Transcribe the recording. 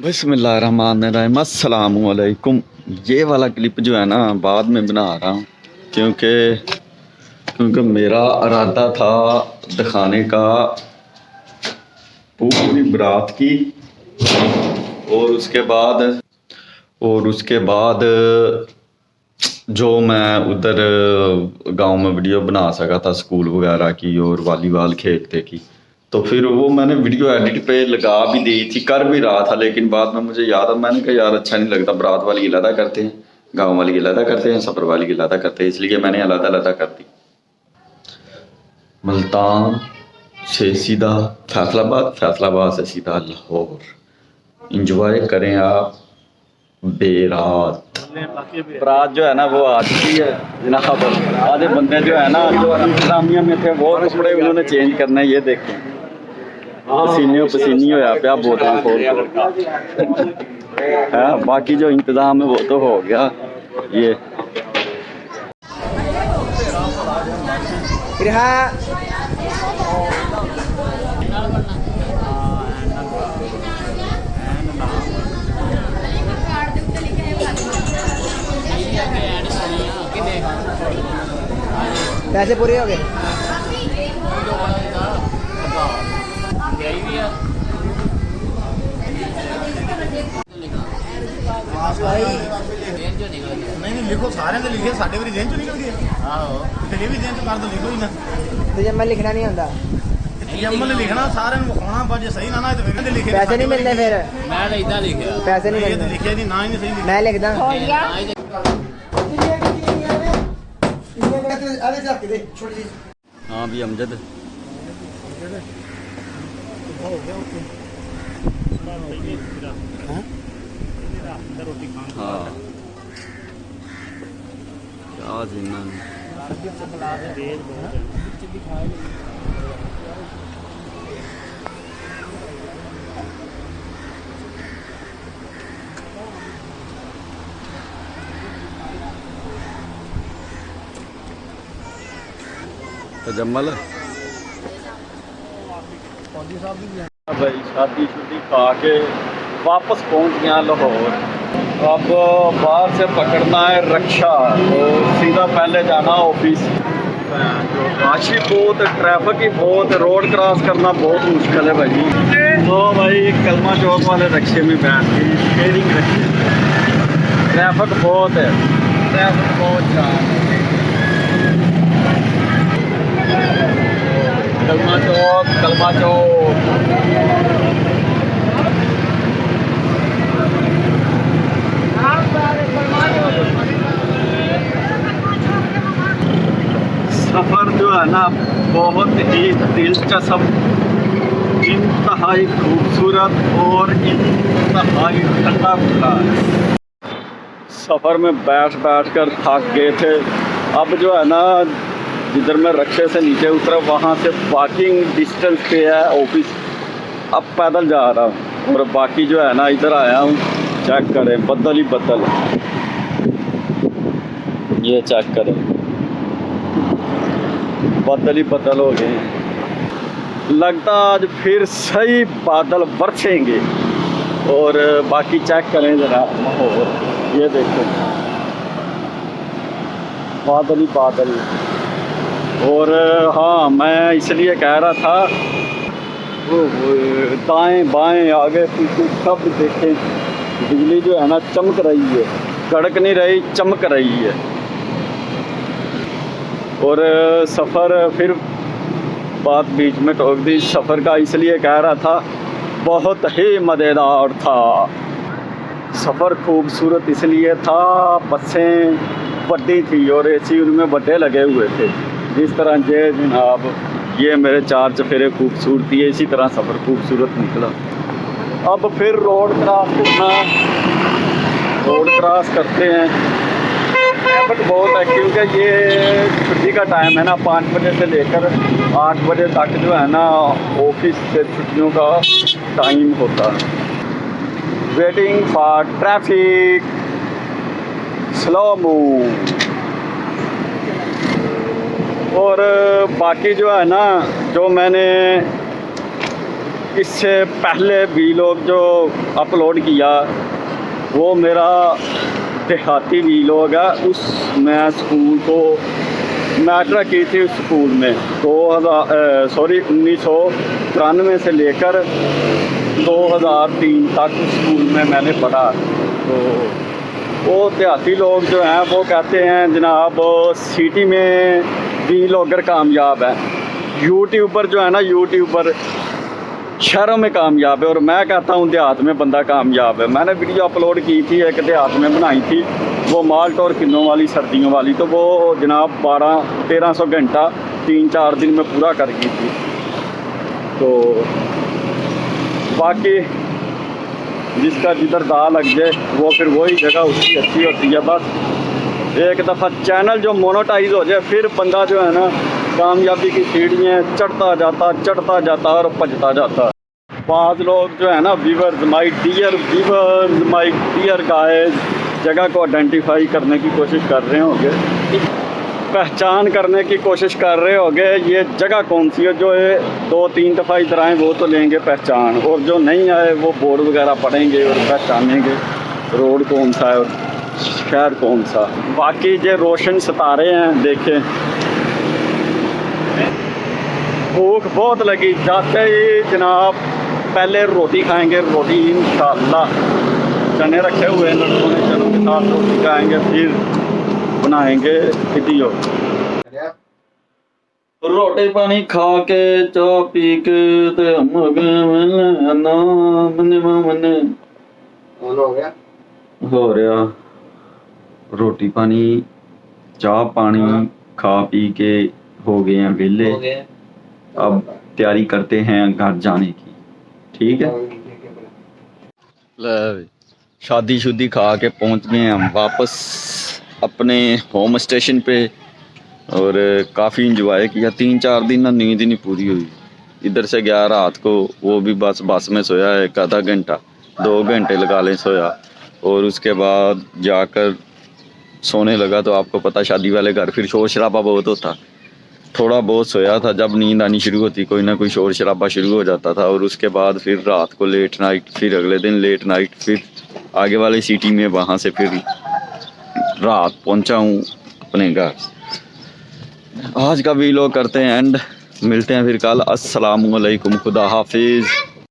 बिस्मिल्लाहिर्रहमानिर्रहीम अस्सलाम वालेकुम। ये वाला क्लिप जो है ना बाद में बना रहा हूँ क्योंकि मेरा इरादा था दिखाने का पूरी बारात की और उसके बाद जो मैं उधर गांव में वीडियो बना सका था स्कूल वगैरह की और वॉलीबॉल खेलते की, तो फिर वो मैंने वीडियो एडिट पे लगा भी दी थी, कर भी रहा था, लेकिन बाद में मुझे याद है मैंने कहा यार अच्छा नहीं लगता, बारात वाली अलहदा करते हैं, गांव वाली अलहदा करते हैं, सफर वाली अलहदा करते हैं, इसलिए मैंने अलहदा अलहदा कर दी। मुल्तान से सीधा फैसलाबाद, फैसलाबाद से सीधा लाहौर। इंजॉय करें आप बेरात। बारात जो है ना वो आ चुकी है जनाब। आधे बंदे जो है ना जो इंतजामिया में थे वो कपड़े उन्होंने चेंज करना है, ये देखें पसीने पसीनी होया पिया बोतल खोल है, बाकी जो इंतजाम है वो तो हो गया। ये पैसे पूरे हो गए। नहीं लिखो, सारे तो लिखे, साढ़े भी जेन चो निकल गए। तेरे भी जेन चो कर दो, लिखो ही ना। तुझे मैं लिखना नहीं आता, अमल लिखना सारे होना, पर जे सही ना ना तो फिर लिखे पैसे नहीं मिलने। फिर मैं इतना लिखा पैसे नहीं ये तो मिलने, लिखे नहीं ना ही नहीं सही। मैं लिखदा। हाँ भी अमजद हाँ क्या जीना तजम्मल भाई शादी शुदी खा के वापस पहुंच गया लाहौर। अब बाहर से पकड़ना है रक्षा, तो सीधा पहले जाना ऑफिस। राशि बहुत, ट्रैफिक ही बहुत, रोड क्रॉस करना बहुत मुश्किल है भाई। तो भाई कलमा चौक वाले रक्शे में बैठ के शेयरिंग रखी, ट्रैफिक बहुत है, ट्रैफिक बहुत जाम है। कलमा चौक, कलमा चौक। सफ़र जो है ना बहुत ही दिलचस्प, इंतहाई खूबसूरत और इंतहाई ठंडा खुला है। सफ़र में बैठ कर थक गए थे। अब जो है ना जिधर मैं रक्शे से नीचे उतरा वहाँ से वॉकिंग डिस्टेंस पे है ऑफिस। अब पैदल जा रहा हूँ और बाकी जो है ना इधर आया हूँ, चेक करें बदल ही बदल, ये चेक करें बादल ही बादल हो गए। लगता आज फिर सही बादल बरसेंगे। और बाकी चेक करें ज़रा माहौल, ये देखो बादल ही बादल। और हाँ मैं इसलिए कह रहा था वो दाएं बाएं आगे पीछे सब देखें, बिजली जो है ना चमक रही है, कड़क नहीं रही, चमक रही है। और सफ़र फिर बात बीच में टोक दी, सफ़र का इसलिए कह रहा था बहुत ही मज़ेदार था। सफ़र खूबसूरत इसलिए था, बसें बड़ी थी और एसी उनमें बड़े लगे हुए थे। जिस तरह ये जनाब ये मेरे 4 चफेरे खूबसूरती है, इसी तरह सफ़र खूबसूरत निकला। अब फिर रोड क्रॉस करते हैं। ट्रैफिक बहुत है क्योंकि ये छुट्टी का टाइम है ना, 5 बजे से लेकर 8 बजे तक जो है ना ऑफिस से छुट्टियों का टाइम होता है। Waiting for traffic, slow move. और बाकी जो है ना जो मैंने इससे पहले वीलॉग जो अपलोड किया वो मेरा देहाती वीलॉग है। उस मैं स्कूल को मैट्रिक की थी उस स्कूल में 1993 से लेकर 2003 तक उस स्कूल में मैंने पढ़ा। तो वो देहाती लोग जो हैं वो कहते हैं जनाब सिटी में वीलॉगर कामयाब है, यूट्यूबर जो है ना यूट्यूबर शहरों में कामयाब है, और मैं कहता हूँ देहात में बंदा कामयाब है। मैंने वीडियो अपलोड की थी एक देहात में बनाई थी, वो माल्ट और किन्नों वाली सर्दियों वाली, तो वो जनाब 1200-1300 घंटा 3-4 दिन में पूरा कर गई थी। तो बाकी जिसका जिधर दा लग जाए वो फिर वही जगह उसकी अच्छी होती है। बस एक दफ़ा चैनल जो मोनेटाइज हो जाए फिर बंदा जो है ना कामयाबी की सीढ़ियाँ चढ़ता जाता और भजता जाता। बाज़ लोग जो है ना व्यूअर्स माय डियर गाइस जगह को आइडेंटिफाई करने की कोशिश कर रहे होंगे, पहचान करने की कोशिश कर रहे होंगे ये जगह कौन सी है। जो है 2-3 दफ़ा इधर आए वो तो लेंगे पहचान, और जो नहीं आए वो बोर्ड वगैरह पढ़ेंगे और पहचानेंगे रोड कौन सा है और शहर कौन सा। बाकी ये रोशन सितारे हैं, देखें भूख बहुत लगी, जाते ही जनाब पहले रोटी खाएंगे, रोटी इंशाल्लाह चने रखे हुए हैं लड़कों ने, चनों के साथ रोटी खाएंगे, फिर बनाएंगे वीडियो। रोटी पानी खा के चाह पी के ते हो रहा रोटी पानी चाह पानी खा पी के हो गए हैं विले, अब तैयारी करते हैं घर जाने की। ठीक है, शादी शुदी खा के पहुंच गए हम वापस अपने होम स्टेशन पे, और काफ़ी इंजॉय किया। 3-4 दिन ना नींद ही नहीं पूरी हुई। इधर से गया रात को, वो भी बस में सोया 1 आधा घंटा 2 घंटे लगा लें सोया, और उसके बाद जाकर सोने लगा। तो आपको पता शादी वाले घर फिर शोर शराबा बहुत होता, थोड़ा बहुत सोया था। जब नींद आनी शुरू होती कोई ना कोई शोर शराबा शुरू हो जाता था, और उसके बाद फिर रात को लेट नाइट, फिर अगले दिन लेट नाइट, फिर आगे वाली सिटी में, वहाँ से फिर रात पहुँचा हूँ अपने घर। आज का वीडियो करते हैं एंड, मिलते हैं फिर कल। अस्सलामुअलैकुम, खुदा हाफिज़।